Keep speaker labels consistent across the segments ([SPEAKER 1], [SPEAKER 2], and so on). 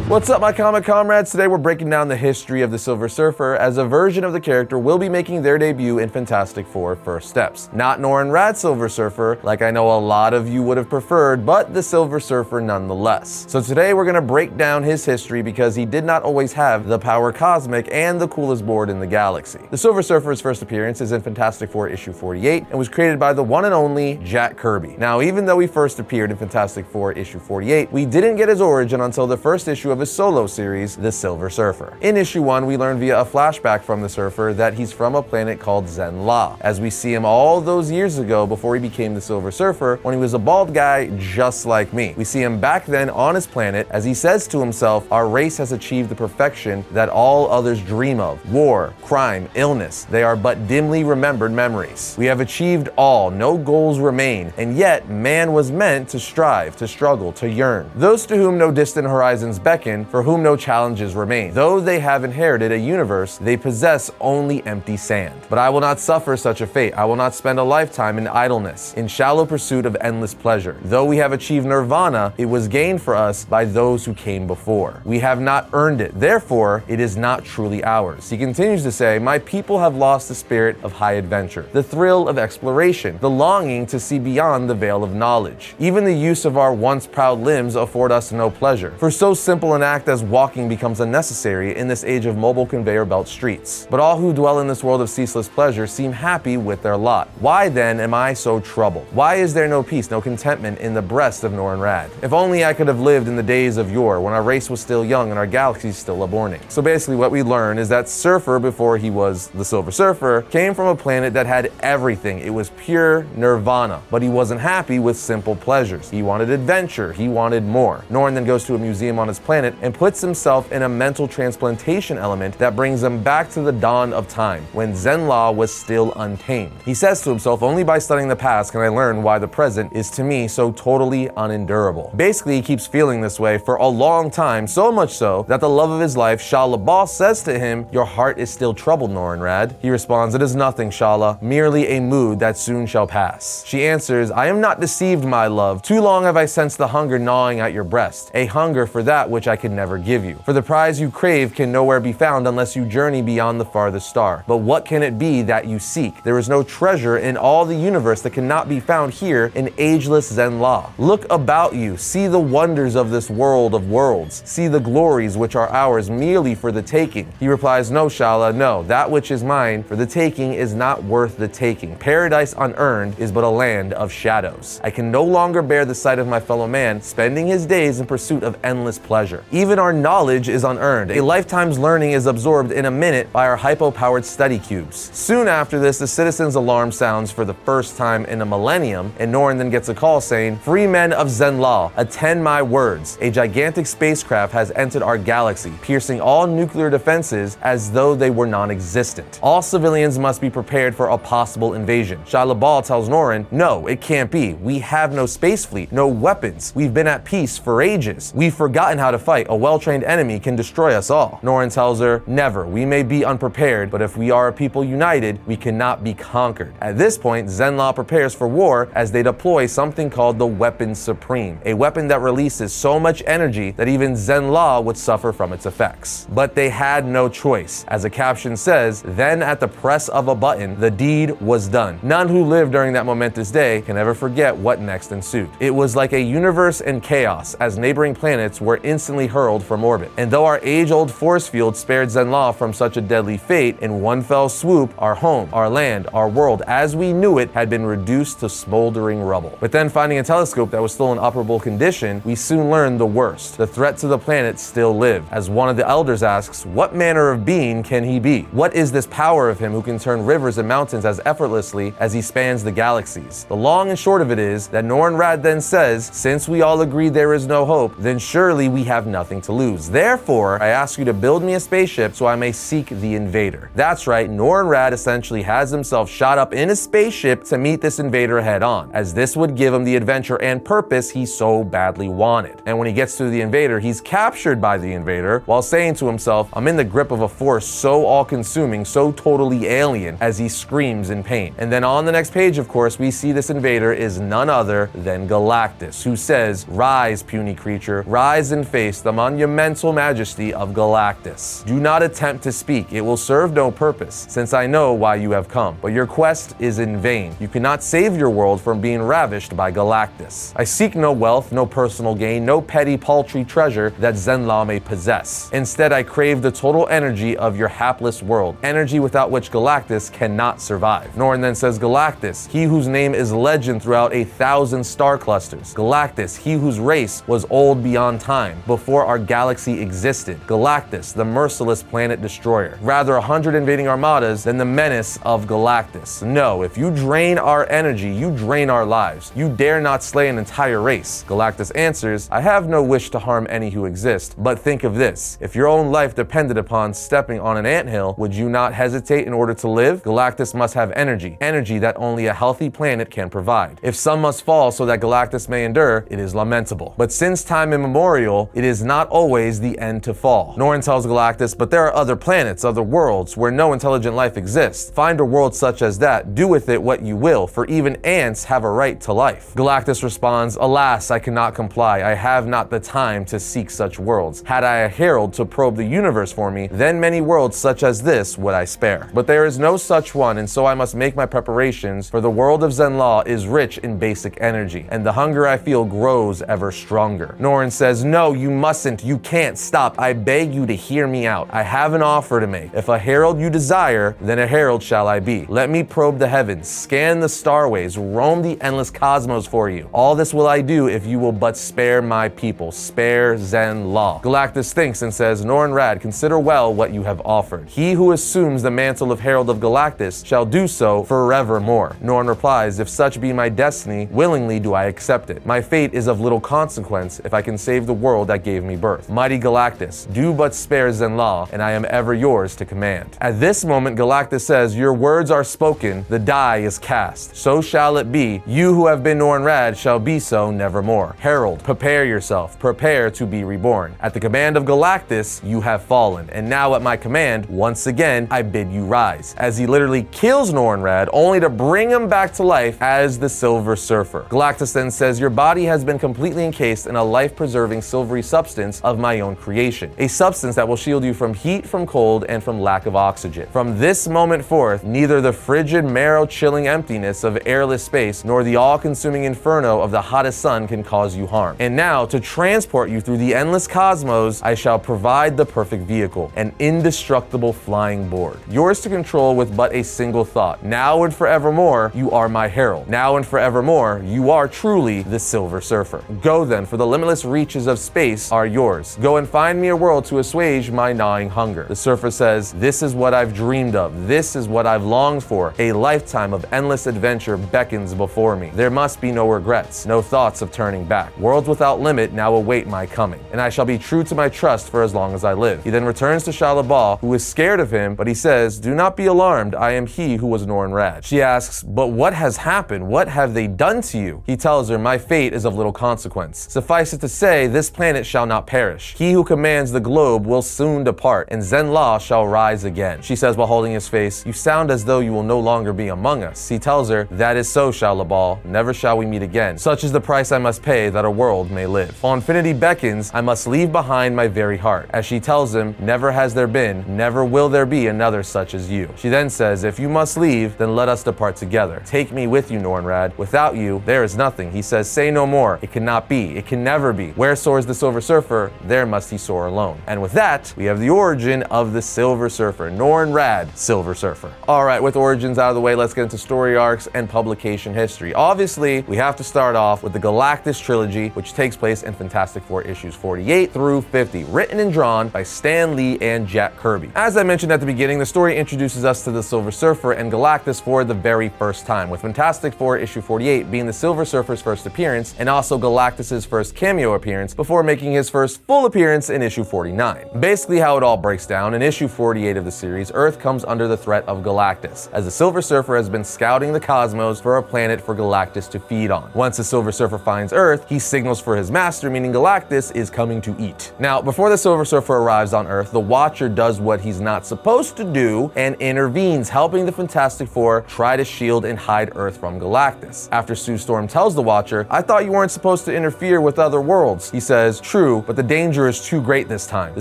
[SPEAKER 1] What's up, my comic comrades? Today we're breaking down the history of the Silver Surfer, as a version of the character will be making their debut in Fantastic Four First Steps. Not Norrin Radd Silver Surfer, like I know a lot of you would have preferred, but the Silver Surfer nonetheless. So today we're going to break down his history because he did not always have the power cosmic and the coolest board in the galaxy. The Silver Surfer's first appearance is in Fantastic Four issue 48 and was created by the one and only Jack Kirby. Now, even though he first appeared in Fantastic Four issue 48, we didn't get his origin until the first issue of his solo series, The Silver Surfer. In issue 1, we learn via a flashback from the Surfer that he's from a planet called Zenn-La, as we see him all those years ago before he became the Silver Surfer, when he was a bald guy just like me. We see him back then on his planet as he says to himself, "Our race has achieved the perfection that all others dream of. War, crime, illness, they are but dimly remembered memories. We have achieved all, no goals remain, and yet man was meant to strive, to struggle, to yearn. Those to whom no distant horizons beckon, for whom no challenges remain. Though they have inherited a universe, they possess only empty sand. But I will not suffer such a fate. I will not spend a lifetime in idleness, in shallow pursuit of endless pleasure. Though we have achieved nirvana, it was gained for us by those who came before. We have not earned it, therefore it is not truly ours." He continues to say, "My people have lost the spirit of high adventure, the thrill of exploration, the longing to see beyond the veil of knowledge. Even the use of our once proud limbs afford us no pleasure, for so simple an act as walking becomes unnecessary in this age of mobile conveyor belt streets. But all who dwell in this world of ceaseless pleasure seem happy with their lot. Why then am I so troubled? Why is there no peace, no contentment in the breast of Norrin Radd? If only I could have lived in the days of yore, when our race was still young and our galaxy still a-borning." So basically what we learn is that Surfer, before he was the Silver Surfer, came from a planet that had everything. It was pure nirvana, but he wasn't happy with simple pleasures. He wanted adventure, he wanted more. Norrin then goes to a museum on his planet and puts himself in a mental transplantation element that brings him back to the dawn of time, when Zenn-La was still untamed. He says to himself, "Only by studying the past can I learn why the present is to me so totally unendurable." Basically, he keeps feeling this way for a long time, so much so that the love of his life, Shalla-Bal, says to him, "Your heart is still troubled, Norrin Radd." He responds, "It is nothing, Shalla, merely a mood that soon shall pass." She answers, "I am not deceived, my love. Too long have I sensed the hunger gnawing at your breast, a hunger for that which I could never give you. For the prize you crave can nowhere be found unless you journey beyond the farthest star. But what can it be that you seek? There is no treasure in all the universe that cannot be found here in ageless Zenn-La. Look about you, see the wonders of this world of worlds, see the glories which are ours merely for the taking." He replies, "No, Shalla, no, that which is mine for the taking is not worth the taking. Paradise unearned is but a land of shadows. I can no longer bear the sight of my fellow man spending his days in pursuit of endless pleasure. Even our knowledge is unearned. A lifetime's learning is absorbed in a minute by our hypo-powered study cubes." Soon after this, the citizens' alarm sounds for the first time in a millennium, and Norrin then gets a call saying, "Free men of Zenn-La, attend my words. A gigantic spacecraft has entered our galaxy, piercing all nuclear defenses as though they were non-existent. All civilians must be prepared for a possible invasion." Shalla-Bal tells Norrin, "No, it can't be. We have no space fleet, no weapons. We've been at peace for ages. We've forgotten how to fight. A well-trained enemy can destroy us all." Norrin tells her, "Never. We may be unprepared, but if we are a people united, we cannot be conquered." At this point, Zenn-La prepares for war as they deploy something called the Weapon Supreme, a weapon that releases so much energy that even Zenn-La would suffer from its effects. But they had no choice. As a caption says, "Then at the press of a button, the deed was done. None who lived during that momentous day can ever forget what next ensued. It was like a universe in chaos as neighboring planets were instantly hurled from orbit. And though our age-old force field spared Zenn-La from such a deadly fate, in one fell swoop, our home, our land, our world as we knew it had been reduced to smoldering rubble." But then, finding a telescope that was still in operable condition, we soon learned the worst. The threat to the planet still lived, as one of the elders asks, "What manner of being can he be? What is this power of him who can turn rivers and mountains as effortlessly as he spans the galaxies?" The long and short of it is that Norrin Radd then says, "Since we all agree there is no hope, then surely we have nothing to lose. Therefore, I ask you to build me a spaceship so I may seek the invader." That's right, Norrin Radd essentially has himself shot up in a spaceship to meet this invader head on, as this would give him the adventure and purpose he so badly wanted. And when he gets to the invader, he's captured by the invader while saying to himself, "I'm in the grip of a force so all-consuming, so totally alien," as he screams in pain. And then on the next page, of course, we see this invader is none other than Galactus, who says, "Rise, puny creature, rise and face embrace the monumental majesty of Galactus. Do not attempt to speak, it will serve no purpose, since I know why you have come. But your quest is in vain. You cannot save your world from being ravished by Galactus. I seek no wealth, no personal gain, no petty paltry treasure that Zenn-La may possess. Instead, I crave the total energy of your hapless world, energy without which Galactus cannot survive. Norrin then says, Galactus, he whose name is legend throughout 1,000 star clusters. Galactus, he whose race was old beyond time, before our galaxy existed. Galactus, the merciless planet destroyer. Rather 100 invading armadas than the menace of Galactus. No, if you drain our energy, you drain our lives. You dare not slay an entire race. Galactus answers, I have no wish to harm any who exist, but think of this. If your own life depended upon stepping on an anthill, would you not hesitate in order to live? Galactus must have energy, energy that only a healthy planet can provide. If some must fall so that Galactus may endure, it is lamentable. But since time immemorial, it is not always the end to fall. Norrin tells Galactus, but there are other planets, other worlds, where no intelligent life exists. Find a world such as that, do with it what you will, for even ants have a right to life. Galactus responds, alas, I cannot comply. I have not the time to seek such worlds. Had I a herald to probe the universe for me, then many worlds such as this would I spare. But there is no such one, and so I must make my preparations, for the world of Zenn-La is rich in basic energy, and the hunger I feel grows ever stronger. Norrin says, no, you mustn't, you can't, stop, I beg you to hear me out. I have an offer to make. If a herald you desire, then a herald shall I be. Let me probe the heavens, scan the starways, roam the endless cosmos for you. All this will I do if you will but spare my people, spare Zenn-La. Galactus thinks and says, Norrin Radd, consider well what you have offered. He who assumes the mantle of Herald of Galactus shall do so forevermore. Norrin replies, if such be my destiny, willingly do I accept it. My fate is of little consequence if I can save the world that gave me birth. Mighty Galactus, do but spare Zenn-La, and I am ever yours to command. At this moment, Galactus says, your words are spoken, the die is cast. So shall it be. You who have been Norrin Radd shall be so nevermore. Herald, prepare yourself, prepare to be reborn. At the command of Galactus, you have fallen, and now at my command, once again, I bid you rise. As he literally kills Norrin Radd, only to bring him back to life as the Silver Surfer. Galactus then says, your body has been completely encased in a life-preserving silvery substance of my own creation. A substance that will shield you from heat, from cold, and from lack of oxygen. From this moment forth, neither the frigid, marrow-chilling emptiness of airless space, nor the all-consuming inferno of the hottest sun can cause you harm. And now, to transport you through the endless cosmos, I shall provide the perfect vehicle, an indestructible flying board. Yours to control with but a single thought. Now and forevermore, you are my herald. Now and forevermore, you are truly the Silver Surfer. Go then, for the limitless reaches of space are yours. Go and find me a world to assuage my gnawing hunger. The Surfer says, this is what I've dreamed of. This is what I've longed for. A lifetime of endless adventure beckons before me. There must be no regrets, no thoughts of turning back. Worlds without limit now await my coming, and I shall be true to my trust for as long as I live. He then returns to Shalla-Bal, who is scared of him, but he says, do not be alarmed, I am he who was Norrin Radd. She asks, but what has happened? What have they done to you? He tells her, my fate is of little consequence. Suffice it to say, this planet shall not perish. He who commands the globe will soon depart, and Zenn-La shall rise again. She says while holding his face, you sound as though you will no longer be among us. He tells her, that is so, Shalla-Bal. Never shall we meet again. Such is the price I must pay that a world may live. While infinity beckons, I must leave behind my very heart. As she tells him, never has there been, never will there be another such as you. She then says, if you must leave, then let us depart together. Take me with you, Norrin Radd. Without you, there is nothing. He says, say no more. It cannot be. It can never be. Where soars the Silver Surfer, there must he soar alone. And with that, we have the origin of the Silver Surfer, Norrin Radd, Silver Surfer. All right, with origins out of the way, let's get into story arcs and publication history. Obviously, we have to start off with the Galactus Trilogy, which takes place in Fantastic Four issues 48 through 50, written and drawn by Stan Lee and Jack Kirby. As I mentioned at the beginning, the story introduces us to the Silver Surfer and Galactus for the very first time, with Fantastic Four issue 48 being the Silver Surfer's first appearance and also Galactus's first cameo appearance before making his first full appearance in issue 49. Basically how it all breaks down, in issue 48 of the series, Earth comes under the threat of Galactus, as the Silver Surfer has been scouting the cosmos for a planet for Galactus to feed on. Once the Silver Surfer finds Earth, he signals for his master, meaning Galactus is coming to eat. Now, before the Silver Surfer arrives on Earth, the Watcher does what he's not supposed to do and intervenes, helping the Fantastic Four try to shield and hide Earth from Galactus. After Sue Storm tells the Watcher, I thought you weren't supposed to interfere with other worlds. He says, true, true, but the danger is too great this time. The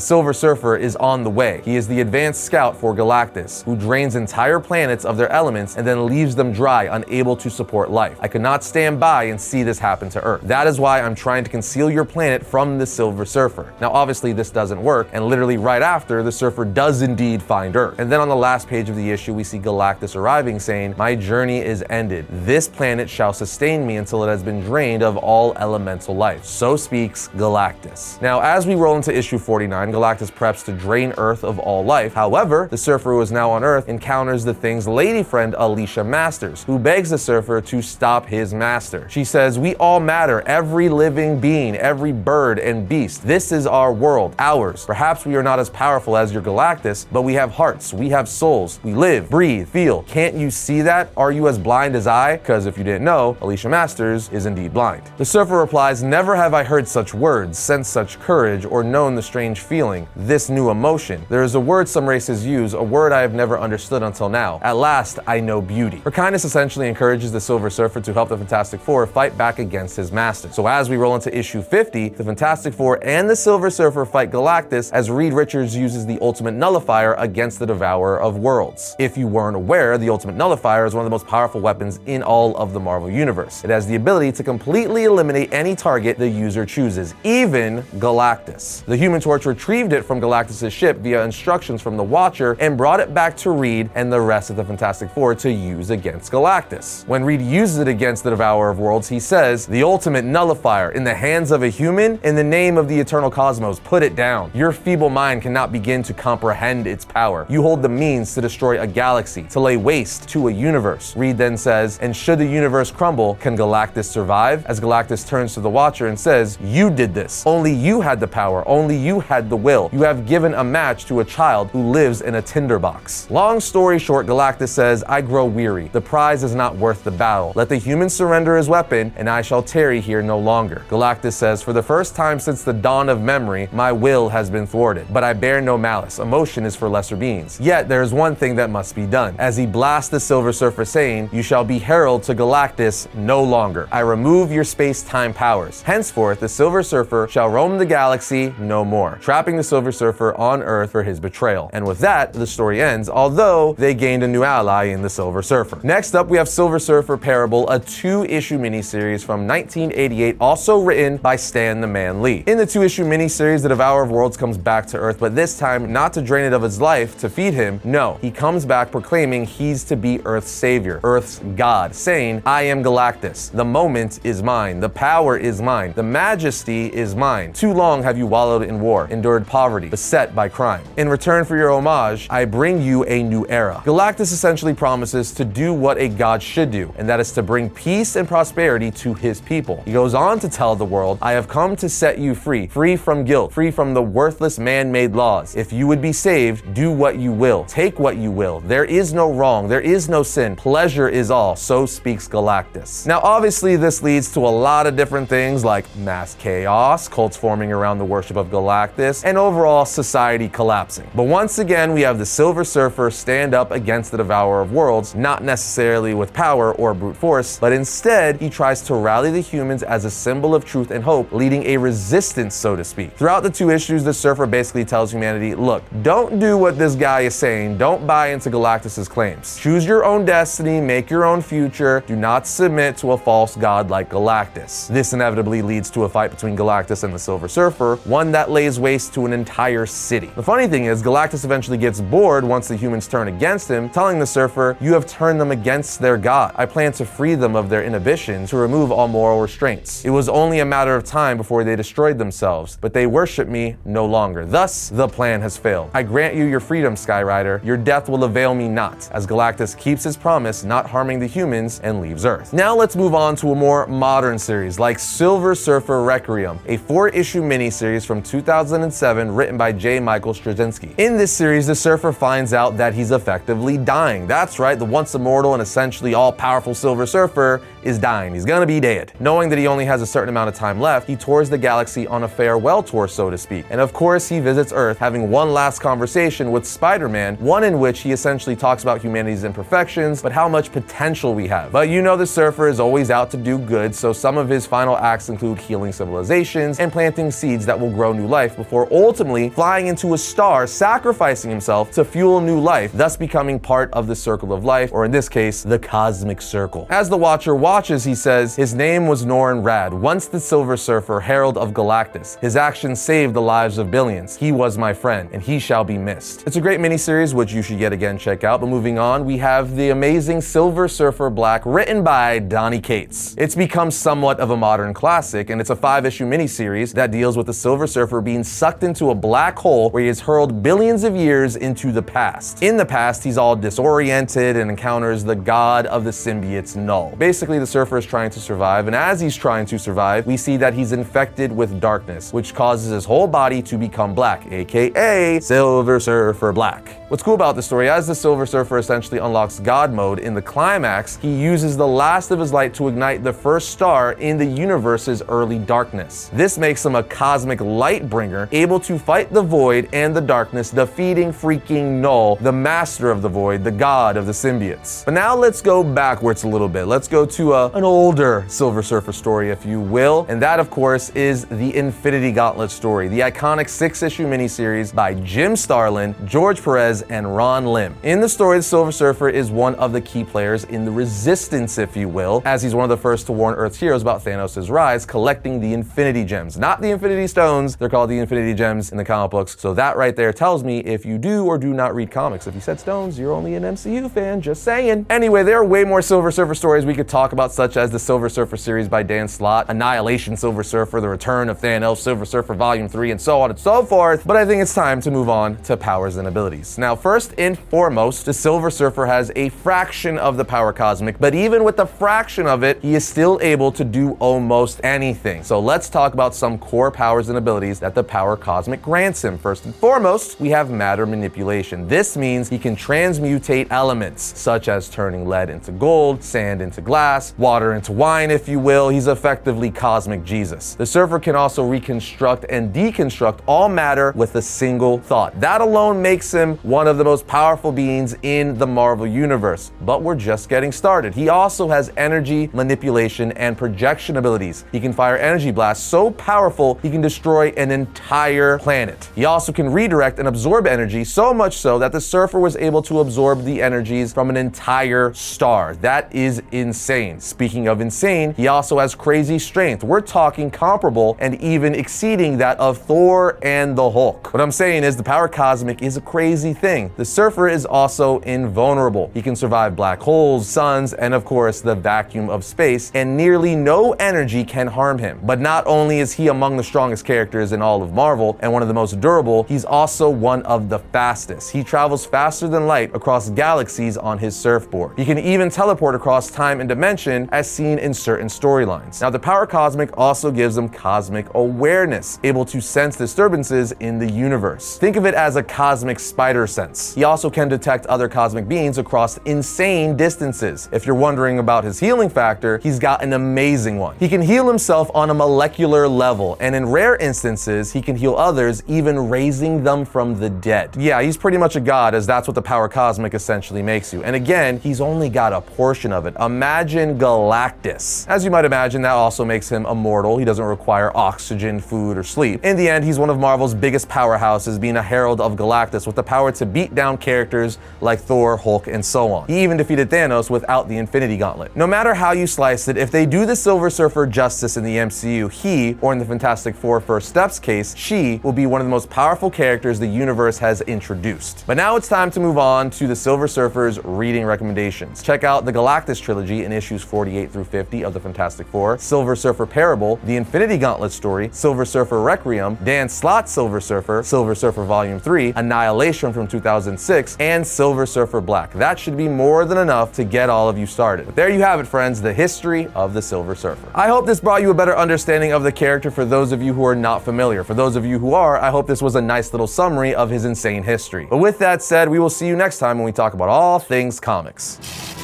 [SPEAKER 1] Silver Surfer is on the way. He is the advanced scout for Galactus, who drains entire planets of their elements and then leaves them dry, unable to support life. I could not stand by and see this happen to Earth. That is why I'm trying to conceal your planet from the Silver Surfer. Now, obviously, this doesn't work, and literally right after, the Surfer does indeed find Earth. And then on the last page of the issue, we see Galactus arriving, saying, "My journey is ended. This planet shall sustain me until it has been drained of all elemental life." So speaks Galactus. Now, as we roll into issue 49, Galactus preps to drain Earth of all life. However, the Surfer, who is now on Earth, encounters the Thing's lady friend, Alicia Masters, who begs the Surfer to stop his master. She says, "We all matter, every living being, every bird and beast. This is our world, ours. Perhaps we are not as powerful as your Galactus, but we have hearts, we have souls, we live, breathe, feel. Can't you see that? Are you as blind as I?" Because if you didn't know, Alicia Masters is indeed blind. The Surfer replies, "Never have I heard such words, sensed such courage, or known the strange feeling, this new emotion. There is a word some races use, a word I have never understood until now. At last, I know beauty." Her kindness essentially encourages the Silver Surfer to help the Fantastic Four fight back against his master. So as we roll into issue 50, the Fantastic Four and the Silver Surfer fight Galactus as Reed Richards uses the Ultimate Nullifier against the Devourer of Worlds. If you weren't aware, the Ultimate Nullifier is one of the most powerful weapons in all of the Marvel Universe. It has the ability to completely eliminate any target the user chooses, even Galactus. The Human Torch retrieved it from Galactus' ship via instructions from the Watcher and brought it back to Reed and the rest of the Fantastic Four to use against Galactus. When Reed uses it against the Devourer of Worlds, he says, "The Ultimate Nullifier, in the hands of a human, in the name of the eternal cosmos, put it down. Your feeble mind cannot begin to comprehend its power. You hold the means to destroy a galaxy, to lay waste to a universe." Reed then says, "And should the universe crumble, can Galactus survive?" As Galactus turns to the Watcher and says, "You did this. Only you had the power. Only you had the will. You have given a match to a child who lives in a tinderbox." Long story short, Galactus says, "I grow weary. The prize is not worth the battle. Let the human surrender his weapon, and I shall tarry here no longer." Galactus says, "For the first time since the dawn of memory, my will has been thwarted. But I bear no malice. Emotion is for lesser beings. Yet there is one thing that must be done." As he blasts the Silver Surfer, saying, "You shall be herald to Galactus no longer. I remove your space-time powers. Henceforth, the Silver Surfer shall roam the galaxy no more," trapping the Silver Surfer on Earth for his betrayal. And with that, the story ends, although they gained a new ally in the Silver Surfer. Next up, we have Silver Surfer Parable, a 2-issue miniseries from 1988, also written by Stan the Man Lee. In the 2-issue miniseries, the Devourer of Worlds comes back to Earth, but this time not to drain it of his life to feed him. No, he comes back proclaiming he's to be Earth's savior, Earth's God, saying, "I am Galactus. The moment is mine. The power is mine. The majesty is mine. Too long have you wallowed in war, endured poverty, beset by crime. In return for your homage, I bring you a new era." Galactus essentially promises to do what a god should do, and that is to bring peace and prosperity to his people. He goes on to tell the world, "I have come to set you free, free from guilt, free from the worthless man-made laws. If you would be saved, do what you will, take what you will. There is no wrong, there is no sin. Pleasure is all, so speaks Galactus." Now, obviously, this leads to a lot of different things like mass chaos, cults forming around the worship of Galactus, and overall society collapsing. But once again, we have the Silver Surfer stand up against the Devourer of Worlds, not necessarily with power or brute force, but instead, he tries to rally the humans as a symbol of truth and hope, leading a resistance, so to speak. Throughout the 2 issues, the Surfer basically tells humanity, look, don't do what this guy is saying, don't buy into Galactus's claims. Choose your own destiny, make your own future, do not submit to a false god like Galactus. This inevitably leads to a fight between Galactus and the Silver Surfer, one that lays waste to an entire city. The funny thing is, Galactus eventually gets bored once the humans turn against him, telling the Surfer, "You have turned them against their god. I plan to free them of their inhibition, to remove all moral restraints. It was only a matter of time before they destroyed themselves, but they worship me no longer. Thus, the plan has failed. I grant you your freedom, Skyrider. Your death will avail me not," as Galactus keeps his promise, not harming the humans, and leaves Earth. Now let's move on to a more modern series like Silver Surfer Requiem, a 4-issue miniseries from 2007 written by J. Michael Straczynski. In this series, the Surfer finds out that he's effectively dying. That's right, the once immortal and essentially all-powerful Silver Surfer is dying. He's gonna be dead. Knowing that he only has a certain amount of time left, he tours the galaxy on a farewell tour, so to speak. And of course, he visits Earth, having one last conversation with Spider-Man, one in which he essentially talks about humanity's imperfections, but how much potential we have. But you know the Surfer is always out to do good, so some of his final acts include healing civilizations and planting seeds that will grow new life before ultimately flying into a star, sacrificing himself to fuel new life, thus becoming part of the circle of life, or in this case, the cosmic circle. As the Watcher watches, he says, his name was Norrin Radd, once the Silver Surfer, herald of Galactus. His actions saved the lives of billions. He was my friend, and he shall be missed. It's a great miniseries, which you should yet again check out, but moving on, we have the amazing Silver Surfer Black, written by Donny Cates. It's become somewhat of a modern classic, and it's a 5-issue miniseries that deals with the Silver Surfer being sucked into a black hole where he is hurled billions of years into the past. In the past, he's all disoriented and encounters the god of the symbiotes, Knull. Basically, the Surfer is trying to survive, and as he's trying to survive, we see that he's infected with darkness, which causes his whole body to become black, aka Silver Surfer Black. What's cool about this story, as the Silver Surfer essentially unlocks God mode, in the climax, he uses the last of his light to ignite the first star in the universe's early darkness. This makes him a cosmic light bringer, able to fight the void and the darkness, defeating freaking Knull, the master of the void, the god of the symbiotes. But now let's go backwards a little bit. Let's go to an older Silver Surfer story, if you will, and that, of course, is the Infinity Gauntlet story, the iconic 6-issue miniseries by Jim Starlin, George Perez, and Ron Lim. In the story, the Silver Surfer is one of the key players in the Resistance, if you will, as he's one of the first to warn Earth's heroes about Thanos' rise, collecting the Infinity Gems. Not the Infinity Stones, they're called the Infinity Gems in the comic books, so that right there tells me if you do or do not read comics. If you said stones, you're only an MCU fan, just saying. Anyway, there are way more Silver Surfer stories we could talk about, such as the Silver Surfer series by Dan Slott, Annihilation Silver Surfer, The Return of Thanos, Silver Surfer Volume 3, and so on and so forth, but I think it's time to move on to powers and abilities. Now, first and foremost, the Silver Surfer has a fraction of the power cosmic, but even with the fraction of it, he is still able to do almost anything. So let's talk about some core powers and abilities that the power cosmic grants him. First and foremost, we have matter manipulation. This means he can transmutate elements, such as turning lead into gold, sand into glass, water into wine, if you will. He's effectively cosmic Jesus. The Surfer can also reconstruct and deconstruct all matter with a single thought. That alone makes him one of the most powerful beings in the Marvel Universe. But we're just getting started. He also has energy manipulation and projection abilities. He can fire energy blasts so powerful he can destroy an entire planet. He also can redirect and absorb energy, so much so that the Surfer was able to absorb the energies from an entire star. That is insane. Speaking of insane, he also has crazy strength. We're talking comparable and even exceeding that of Thor and the Hulk. What I'm saying is the power cosmic is a crazy thing. The Surfer is also invulnerable. He can survive black holes, suns, and of course the vacuum of space, and nearly no energy can harm him. But not only is he among the strongest characters in all of Marvel and one of the most durable, he's also one of the fastest. He travels faster than light across galaxies on his surfboard. He can even teleport across time and dimension, as seen in certain storylines. Now, the power cosmic also gives him cosmic awareness, able to sense disturbances in the universe. Think of it as a cosmic spider sense. He also can detect other cosmic beings across insane distances. If you're wondering about his healing factor, he's got an amazing one. He can heal himself on a molecular level, and in rare instances, he can heal others, even raising them from the dead. Yeah, he's pretty much a god, as that's what the power cosmic essentially makes you. And again, he's only got a portion of it. Imagine Galactus. As you might imagine, that also makes him immortal. He doesn't require oxygen, food, or sleep. In the end, he's one of Marvel's biggest powerhouses, being a herald of Galactus with the power to beat down characters like Thor, Hulk, and so on. He even defeated Thanos without the Infinity Gauntlet. No matter how you slice it, if they do the Silver Surfer justice in the MCU, he, or in the Fantastic Four First Steps case, she will be one of the most powerful characters the universe has introduced. But now it's time to move on to the Silver Surfer's reading recommendations. Check out the Galactus Trilogy in issues 48 through 50 of the Fantastic Four, Silver Surfer Parable, the Infinity Gauntlet story, Silver Surfer Requiem, Dan Slott's Silver Surfer Volume 3, Annihilation from 2006, and Silver Surfer Black. That should be more than enough to get all of you started. But there you have it, friends, the history of the Silver Surfer. I hope this brought you a better understanding of the character for those of you who are not familiar. For those of you who are, I hope this was a nice little summary of his insane history. But with that said, we will see you next time when we talk about all things comics.